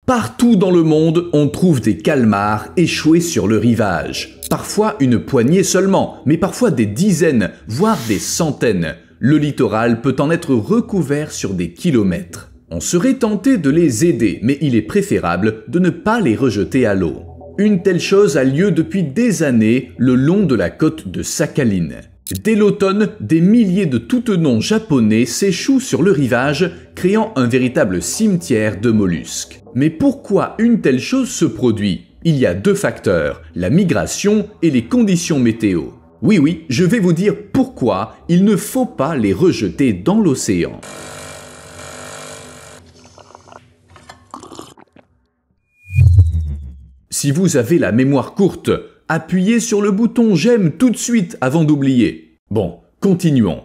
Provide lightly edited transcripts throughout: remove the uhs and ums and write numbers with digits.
Partout dans le monde, on trouve des calmars échoués sur le rivage. Parfois une poignée seulement, mais parfois des dizaines, voire des centaines. Le littoral peut en être recouvert sur des kilomètres. On serait tenté de les aider, mais il est préférable de ne pas les rejeter à l'eau. Une telle chose a lieu depuis des années le long de la côte de Sakhaline. Dès l'automne, des milliers de toutenons japonais s'échouent sur le rivage, créant un véritable cimetière de mollusques. Mais pourquoi une telle chose se produit? Il y a deux facteurs, la migration et les conditions météo. Oui, je vais vous dire pourquoi il ne faut pas les rejeter dans l'océan. Si vous avez la mémoire courte, appuyez sur le bouton « J'aime » tout de suite avant d'oublier. Bon, continuons.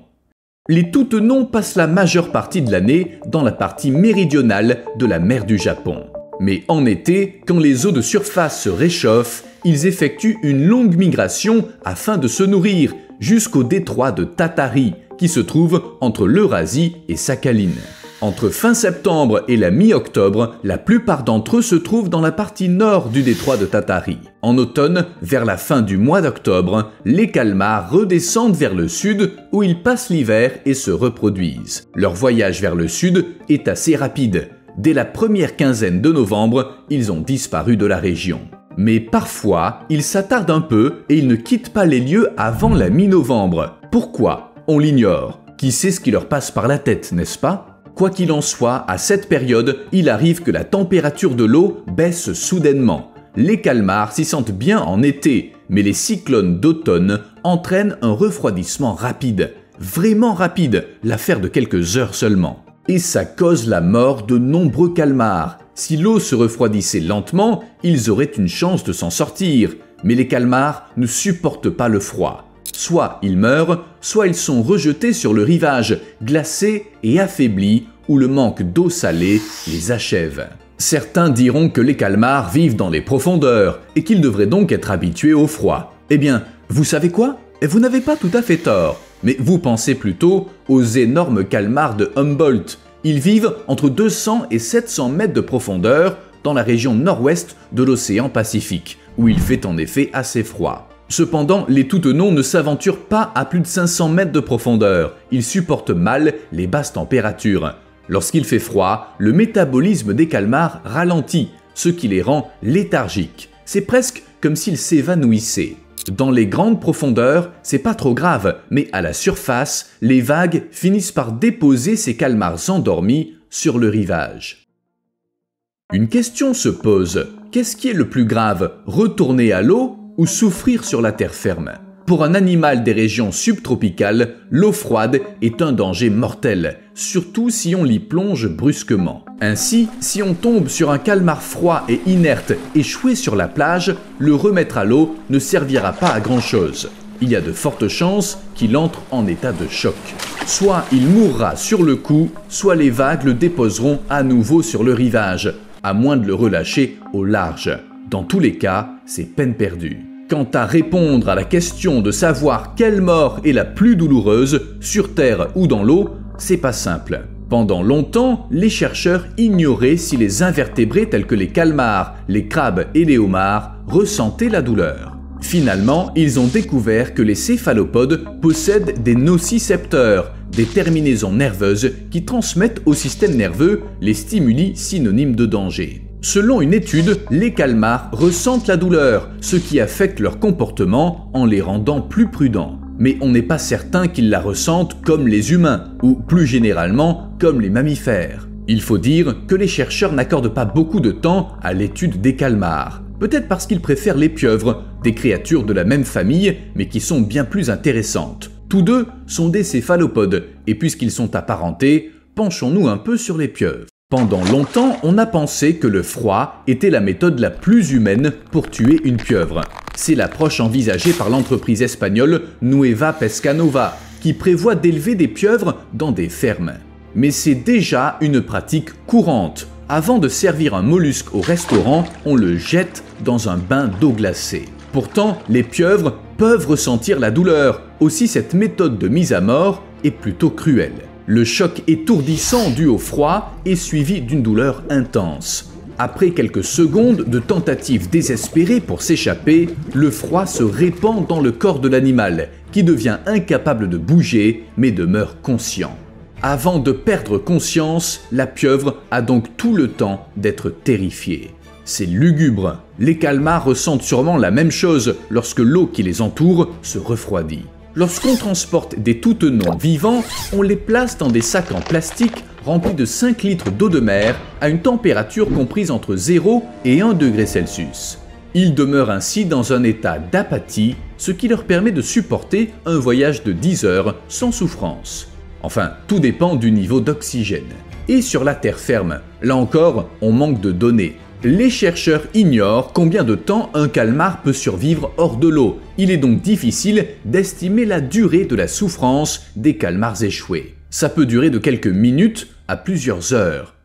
Les toutenons passent la majeure partie de l'année dans la partie méridionale de la mer du Japon. Mais en été, quand les eaux de surface se réchauffent, ils effectuent une longue migration afin de se nourrir jusqu'au détroit de Tatari, qui se trouve entre l'Eurasie et Sakhaline. Entre fin septembre et la mi-octobre, la plupart d'entre eux se trouvent dans la partie nord du détroit de Tatari. En automne, vers la fin du mois d'octobre, les calmars redescendent vers le sud où ils passent l'hiver et se reproduisent. Leur voyage vers le sud est assez rapide. Dès la première quinzaine de novembre, ils ont disparu de la région. Mais parfois, ils s'attardent un peu et ils ne quittent pas les lieux avant la mi-novembre. Pourquoi? On l'ignore. Qui sait ce qui leur passe par la tête, n'est-ce pas? Quoi qu'il en soit, à cette période, il arrive que la température de l'eau baisse soudainement. Les calmars s'y sentent bien en été, mais les cyclones d'automne entraînent un refroidissement rapide. Vraiment rapide, l'affaire de quelques heures seulement. Et ça cause la mort de nombreux calmars. Si l'eau se refroidissait lentement, ils auraient une chance de s'en sortir. Mais les calmars ne supportent pas le froid. Soit ils meurent, soit ils sont rejetés sur le rivage, glacés et affaiblis, où le manque d'eau salée les achève. Certains diront que les calmars vivent dans les profondeurs et qu'ils devraient donc être habitués au froid. Eh bien, vous savez quoi? Vous n'avez pas tout à fait tort, mais vous pensez plutôt aux énormes calmars de Humboldt. Ils vivent entre 200 et 700 mètres de profondeur dans la région nord-ouest de l'océan Pacifique, où il fait en effet assez froid. Cependant, les toutenons ne s'aventurent pas à plus de 500 mètres de profondeur. Ils supportent mal les basses températures. Lorsqu'il fait froid, le métabolisme des calmars ralentit, ce qui les rend léthargiques. C'est presque comme s'ils s'évanouissaient. Dans les grandes profondeurs, c'est pas trop grave, mais à la surface, les vagues finissent par déposer ces calmars endormis sur le rivage. Une question se pose. Qu'est-ce qui est le plus grave, retourner à l'eau ou souffrir sur la terre ferme? Pour un animal des régions subtropicales, l'eau froide est un danger mortel, surtout si on l'y plonge brusquement. Ainsi, si on tombe sur un calmar froid et inerte échoué sur la plage, le remettre à l'eau ne servira pas à grand-chose. Il y a de fortes chances qu'il entre en état de choc. Soit il mourra sur le coup, soit les vagues le déposeront à nouveau sur le rivage, à moins de le relâcher au large. Dans tous les cas, c'est peine perdue. Quant à répondre à la question de savoir quelle mort est la plus douloureuse, sur terre ou dans l'eau, c'est pas simple. Pendant longtemps, les chercheurs ignoraient si les invertébrés tels que les calmars, les crabes et les homards ressentaient la douleur. Finalement, ils ont découvert que les céphalopodes possèdent des nocicepteurs, des terminaisons nerveuses qui transmettent au système nerveux les stimuli synonymes de danger. Selon une étude, les calmars ressentent la douleur, ce qui affecte leur comportement en les rendant plus prudents. Mais on n'est pas certain qu'ils la ressentent comme les humains, ou plus généralement comme les mammifères. Il faut dire que les chercheurs n'accordent pas beaucoup de temps à l'étude des calmars. Peut-être parce qu'ils préfèrent les pieuvres, des créatures de la même famille, mais qui sont bien plus intéressantes. Tous deux sont des céphalopodes, et puisqu'ils sont apparentés, penchons-nous un peu sur les pieuvres. Pendant longtemps, on a pensé que le froid était la méthode la plus humaine pour tuer une pieuvre. C'est l'approche envisagée par l'entreprise espagnole Nueva Pescanova, qui prévoit d'élever des pieuvres dans des fermes. Mais c'est déjà une pratique courante. Avant de servir un mollusque au restaurant, on le jette dans un bain d'eau glacée. Pourtant, les pieuvres peuvent ressentir la douleur. Aussi, cette méthode de mise à mort est plutôt cruelle. Le choc étourdissant dû au froid est suivi d'une douleur intense. Après quelques secondes de tentatives désespérées pour s'échapper, le froid se répand dans le corps de l'animal, qui devient incapable de bouger, mais demeure conscient. Avant de perdre conscience, la pieuvre a donc tout le temps d'être terrifiée. C'est lugubre. Les calmars ressentent sûrement la même chose lorsque l'eau qui les entoure se refroidit. Lorsqu'on transporte des toutenons vivants, on les place dans des sacs en plastique remplis de 5 litres d'eau de mer à une température comprise entre 0 et 1 degré Celsius. Ils demeurent ainsi dans un état d'apathie, ce qui leur permet de supporter un voyage de 10 heures sans souffrance. Enfin, tout dépend du niveau d'oxygène. Et sur la terre ferme, là encore, on manque de données. Les chercheurs ignorent combien de temps un calmar peut survivre hors de l'eau. Il est donc difficile d'estimer la durée de la souffrance des calmars échoués. Ça peut durer de quelques minutes à plusieurs heures.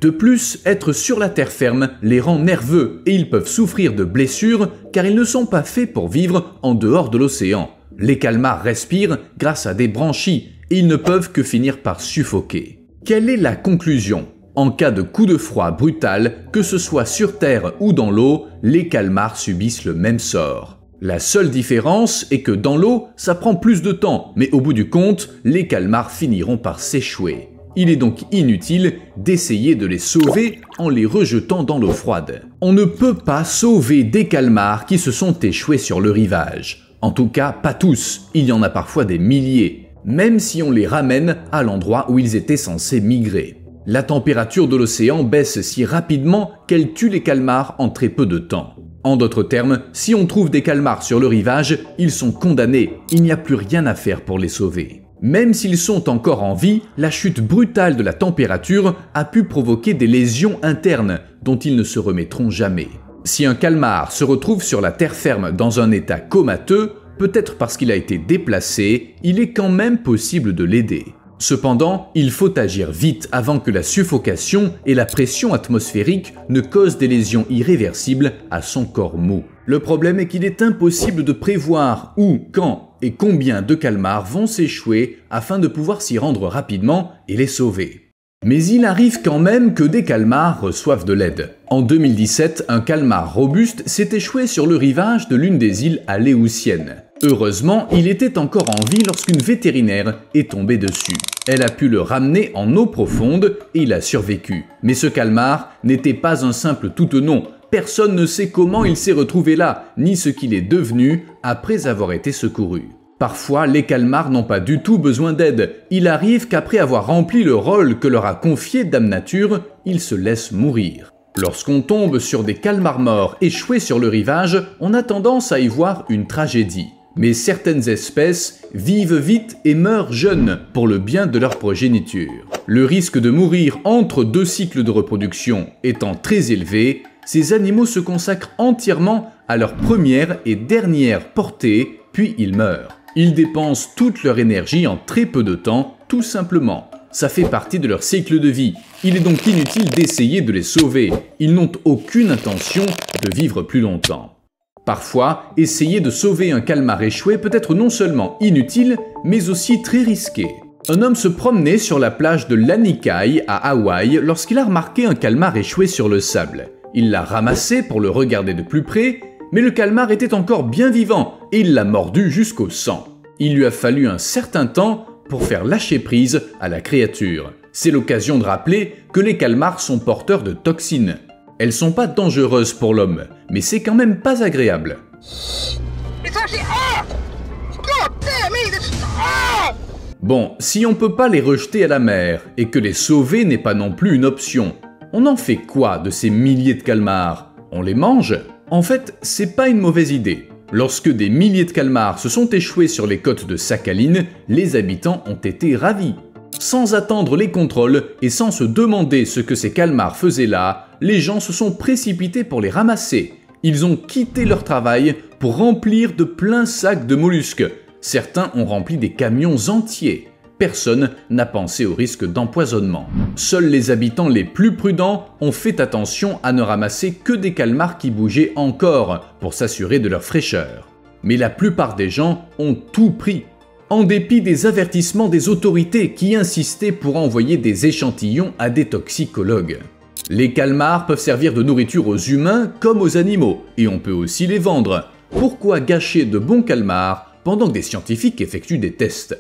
De plus, être sur la terre ferme les rend nerveux et ils peuvent souffrir de blessures car ils ne sont pas faits pour vivre en dehors de l'océan. Les calmars respirent grâce à des branchies et ils ne peuvent que finir par suffoquer. Quelle est la conclusion ? En cas de coup de froid brutal, que ce soit sur terre ou dans l'eau, les calmars subissent le même sort. La seule différence est que dans l'eau, ça prend plus de temps, mais au bout du compte, les calmars finiront par s'échouer. Il est donc inutile d'essayer de les sauver en les rejetant dans l'eau froide. On ne peut pas sauver des calmars qui se sont échoués sur le rivage. En tout cas, pas tous, il y en a parfois des milliers, même si on les ramène à l'endroit où ils étaient censés migrer. La température de l'océan baisse si rapidement qu'elle tue les calmars en très peu de temps. En d'autres termes, si on trouve des calmars sur le rivage, ils sont condamnés, il n'y a plus rien à faire pour les sauver. Même s'ils sont encore en vie, la chute brutale de la température a pu provoquer des lésions internes dont ils ne se remettront jamais. Si un calmar se retrouve sur la terre ferme dans un état comateux, peut-être parce qu'il a été déplacé, il est quand même possible de l'aider. Cependant, il faut agir vite avant que la suffocation et la pression atmosphérique ne causent des lésions irréversibles à son corps mou. Le problème est qu'il est impossible de prévoir où, quand et combien de calmars vont s'échouer afin de pouvoir s'y rendre rapidement et les sauver. Mais il arrive quand même que des calmars reçoivent de l'aide. En 2017, un calmar robuste s'est échoué sur le rivage de l'une des îles Aléoutiennes. Heureusement, il était encore en vie lorsqu'une vétérinaire est tombée dessus. Elle a pu le ramener en eau profonde et il a survécu. Mais ce calmar n'était pas un simple toutenon. Personne ne sait comment il s'est retrouvé là, ni ce qu'il est devenu après avoir été secouru. Parfois, les calmars n'ont pas du tout besoin d'aide. Il arrive qu'après avoir rempli le rôle que leur a confié Dame Nature, ils se laissent mourir. Lorsqu'on tombe sur des calmars morts échoués sur le rivage, on a tendance à y voir une tragédie. Mais certaines espèces vivent vite et meurent jeunes pour le bien de leur progéniture. Le risque de mourir entre 2 cycles de reproduction étant très élevé, ces animaux se consacrent entièrement à leur première et dernière portée, puis ils meurent. Ils dépensent toute leur énergie en très peu de temps, tout simplement. Ça fait partie de leur cycle de vie. Il est donc inutile d'essayer de les sauver. Ils n'ont aucune intention de vivre plus longtemps. Parfois, essayer de sauver un calmar échoué peut être non seulement inutile, mais aussi très risqué. Un homme se promenait sur la plage de Lanikai à Hawaï lorsqu'il a remarqué un calmar échoué sur le sable. Il l'a ramassé pour le regarder de plus près, mais le calmar était encore bien vivant et il l'a mordu jusqu'au sang. Il lui a fallu un certain temps pour faire lâcher prise à la créature. C'est l'occasion de rappeler que les calmars sont porteurs de toxines. Elles sont pas dangereuses pour l'homme, mais c'est quand même pas agréable. Bon, si on peut pas les rejeter à la mer et que les sauver n'est pas non plus une option, on en fait quoi de ces milliers de calmars? On les mange? En fait, c'est pas une mauvaise idée. Lorsque des milliers de calmars se sont échoués sur les côtes de Sakhaline, les habitants ont été ravis. Sans attendre les contrôles et sans se demander ce que ces calmars faisaient là, les gens se sont précipités pour les ramasser. Ils ont quitté leur travail pour remplir de pleins sacs de mollusques. Certains ont rempli des camions entiers. Personne n'a pensé au risque d'empoisonnement. Seuls les habitants les plus prudents ont fait attention à ne ramasser que des calmars qui bougeaient encore pour s'assurer de leur fraîcheur. Mais la plupart des gens ont tout pris. En dépit des avertissements des autorités qui insistaient pour envoyer des échantillons à des toxicologues. Les calmars peuvent servir de nourriture aux humains comme aux animaux, et on peut aussi les vendre. Pourquoi gâcher de bons calmars pendant que des scientifiques effectuent des tests?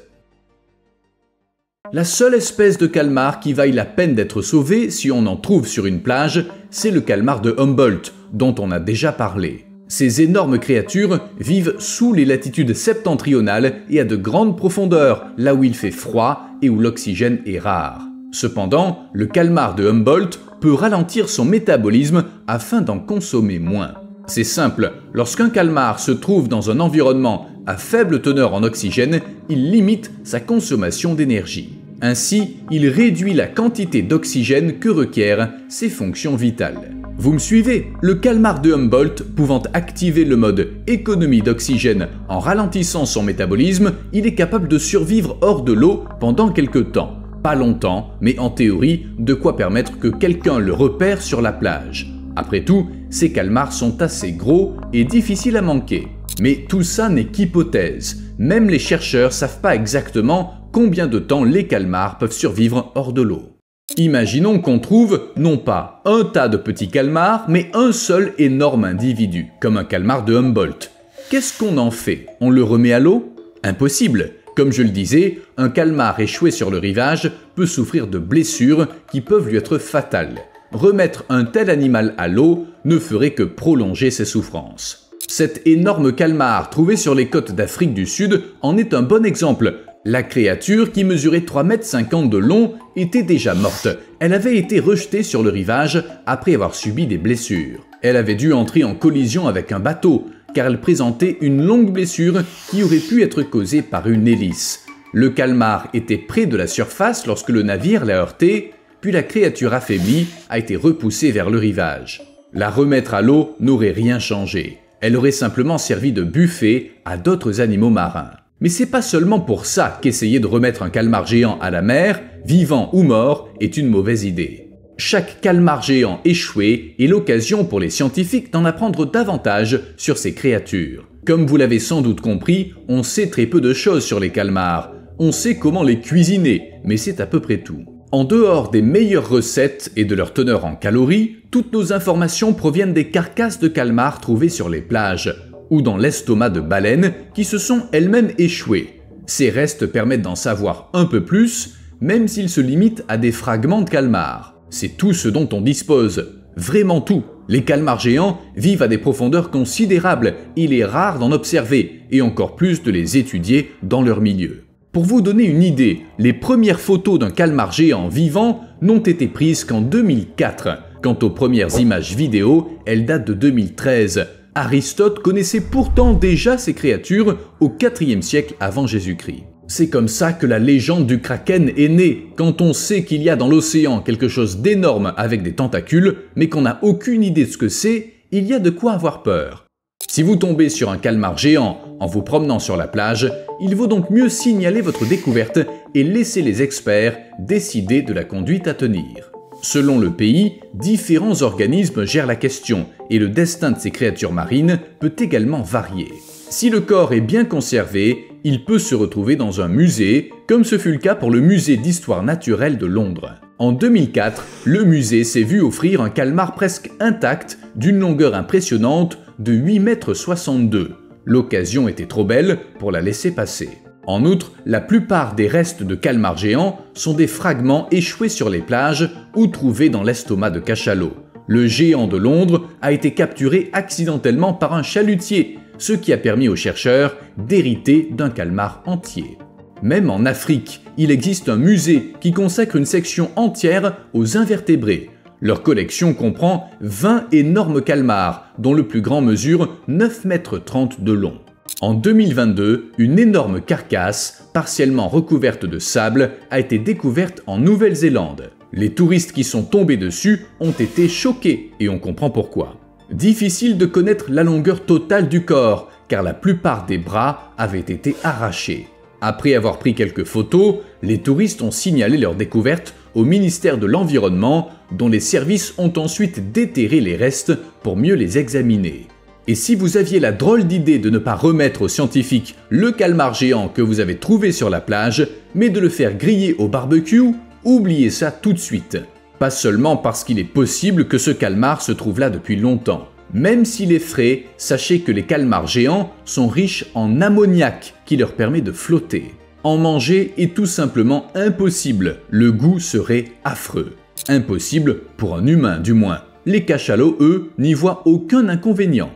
La seule espèce de calmar qui vaille la peine d'être sauvée si on en trouve sur une plage, c'est le calmar de Humboldt, dont on a déjà parlé. Ces énormes créatures vivent sous les latitudes septentrionales et à de grandes profondeurs, là où il fait froid et où l'oxygène est rare. Cependant, le calmar de Humboldt peut ralentir son métabolisme afin d'en consommer moins. C'est simple, lorsqu'un calmar se trouve dans un environnement à faible teneur en oxygène, il limite sa consommation d'énergie. Ainsi, il réduit la quantité d'oxygène que requièrent ses fonctions vitales. Vous me suivez? Le calmar de Humboldt pouvant activer le mode économie d'oxygène en ralentissant son métabolisme, il est capable de survivre hors de l'eau pendant quelques temps. Pas longtemps, mais en théorie, de quoi permettre que quelqu'un le repère sur la plage. Après tout, ces calmars sont assez gros et difficiles à manquer. Mais tout ça n'est qu'hypothèse. Même les chercheurs savent pas exactement combien de temps les calmars peuvent survivre hors de l'eau. Imaginons qu'on trouve non pas un tas de petits calmars, mais un seul énorme individu, comme un calmar de Humboldt. Qu'est-ce qu'on en fait? On le remet à l'eau? Impossible. Comme je le disais, un calmar échoué sur le rivage peut souffrir de blessures qui peuvent lui être fatales. Remettre un tel animal à l'eau ne ferait que prolonger ses souffrances. Cet énorme calmar trouvé sur les côtes d'Afrique du Sud en est un bon exemple. La créature, qui mesurait 3,50 m de long, était déjà morte. Elle avait été rejetée sur le rivage après avoir subi des blessures. Elle avait dû entrer en collision avec un bateau, car elle présentait une longue blessure qui aurait pu être causée par une hélice. Le calmar était près de la surface lorsque le navire l'a heurté, puis la créature affaiblie a été repoussée vers le rivage. La remettre à l'eau n'aurait rien changé. Elle aurait simplement servi de buffet à d'autres animaux marins. Mais c'est pas seulement pour ça qu'essayer de remettre un calmar géant à la mer, vivant ou mort, est une mauvaise idée. Chaque calmar géant échoué est l'occasion pour les scientifiques d'en apprendre davantage sur ces créatures. Comme vous l'avez sans doute compris, on sait très peu de choses sur les calmars. On sait comment les cuisiner, mais c'est à peu près tout. En dehors des meilleures recettes et de leur teneur en calories, toutes nos informations proviennent des carcasses de calmars trouvées sur les plages, ou dans l'estomac de baleines qui se sont elles-mêmes échouées. Ces restes permettent d'en savoir un peu plus, même s'ils se limitent à des fragments de calmars. C'est tout ce dont on dispose, vraiment tout. Les calmars géants vivent à des profondeurs considérables, il est rare d'en observer, et encore plus de les étudier dans leur milieu. Pour vous donner une idée, les premières photos d'un calmar géant vivant n'ont été prises qu'en 2004. Quant aux premières images vidéo, elles datent de 2013. Aristote connaissait pourtant déjà ces créatures au IVe siècle avant Jésus-Christ. C'est comme ça que la légende du kraken est née, quand on sait qu'il y a dans l'océan quelque chose d'énorme avec des tentacules, mais qu'on n'a aucune idée de ce que c'est, il y a de quoi avoir peur. Si vous tombez sur un calmar géant en vous promenant sur la plage, il vaut donc mieux signaler votre découverte et laisser les experts décider de la conduite à tenir. Selon le pays, différents organismes gèrent la question et le destin de ces créatures marines peut également varier. Si le corps est bien conservé, il peut se retrouver dans un musée, comme ce fut le cas pour le musée d'histoire naturelle de Londres. En 2004, le musée s'est vu offrir un calmar presque intact d'une longueur impressionnante de 8,62 m. L'occasion était trop belle pour la laisser passer. En outre, la plupart des restes de calmars géants sont des fragments échoués sur les plages ou trouvés dans l'estomac de cachalot. Le géant de Londres a été capturé accidentellement par un chalutier, ce qui a permis aux chercheurs d'hériter d'un calmar entier. Même en Afrique, il existe un musée qui consacre une section entière aux invertébrés. Leur collection comprend 20 énormes calmars, dont le plus grand mesure 9,30 m de long. En 2022, une énorme carcasse, partiellement recouverte de sable, a été découverte en Nouvelle-Zélande. Les touristes qui sont tombés dessus ont été choqués, et on comprend pourquoi. Difficile de connaître la longueur totale du corps, car la plupart des bras avaient été arrachés. Après avoir pris quelques photos, les touristes ont signalé leur découverte au ministère de l'Environnement, dont les services ont ensuite déterré les restes pour mieux les examiner. Et si vous aviez la drôle d'idée de ne pas remettre aux scientifiques le calmar géant que vous avez trouvé sur la plage, mais de le faire griller au barbecue, oubliez ça tout de suite. Pas seulement parce qu'il est possible que ce calmar se trouve là depuis longtemps. Même s'il est frais, sachez que les calmars géants sont riches en ammoniac qui leur permet de flotter. En manger est tout simplement impossible, le goût serait affreux. Impossible pour un humain du moins. Les cachalots, eux, n'y voient aucun inconvénient.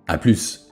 A plus.